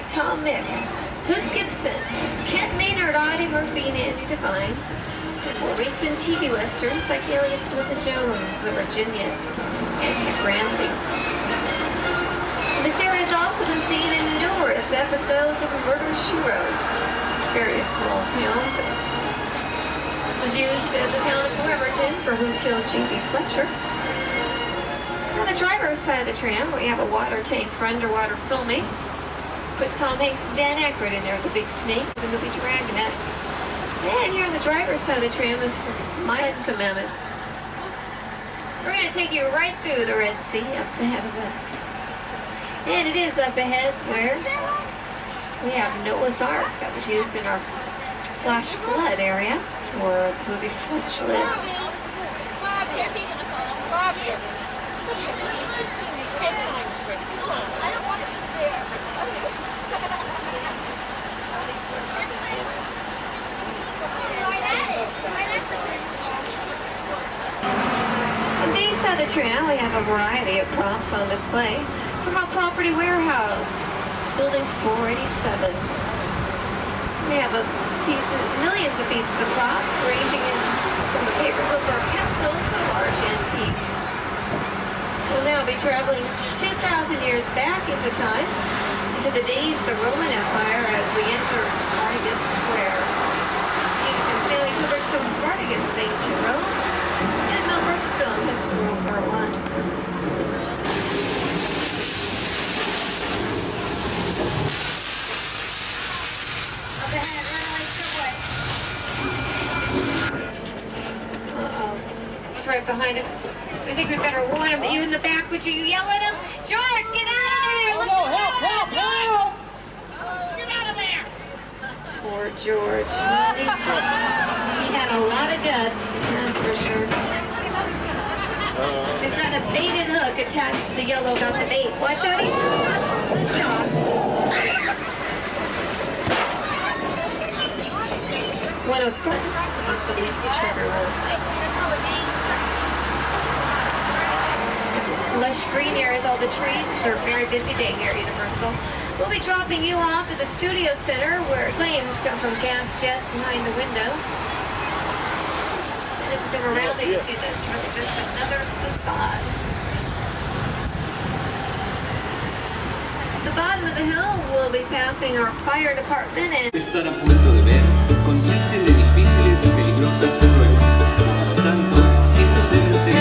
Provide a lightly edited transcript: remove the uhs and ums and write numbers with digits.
Tom Mix, Hood Gibson, Kent Maynard, Audie Murphy, and Andy Devine. More recent TV westerns like Alias Smith and Jones, The Virginia, and Hec Ramsey. The series has also been seen in numerous episodes of Murder, She Wrote. It's various small towns. This was used as the town of Bremerton for Who Killed J.B. Fletcher. On the driver's side of the tram, we have a water tank for underwater filming. Put Tom Hanks and Dan Aykroyd in there, the big snake, the movie Dragnet. And here on the driver's side of the tram is my commandment. We're going to take you right through the Red Sea up ahead of us. And it is up ahead where we have Noah's Ark that was used in our flash flood area where the movie Fletch lives. You've seen this 10 times already. Come on, I don't want to sit there. On day side of the tram, we have a variety of props on display from our property warehouse, building 487. We have millions of pieces of props ranging in from a paperclip or a pencil to a large antique. We'll now be traveling 2,000 years back into time, into the days of the Roman Empire as we enter Spartacus Square. Used in Stanley Kubrick's So Spartacus is Ancient Rome, and Mel Brooks' film History of World War I. Up ahead, runaway subway. Uh-oh. It's right behind it. I think we better warn him. You in the back, would you yell at him? George, get out of there! Oh, no, help! Get out of there! Poor George. He had a lot of guts, that's for sure. They've got a baited hook attached to the yellow about the bait. Watch out, he's good job. What a fun. Possibly sugar one. Lush green area with all the trees. It's a very busy day here at Universal. We'll be dropping you off at the Studio Center where flames come from gas jets behind the windows. And as you come around it, you see that it's really just another facade. At the bottom of the hill, we'll be passing our fire department and... Estar a punto de ver consiste en difíciles y peligrosas pruebas. Por lo tanto, estos deben ser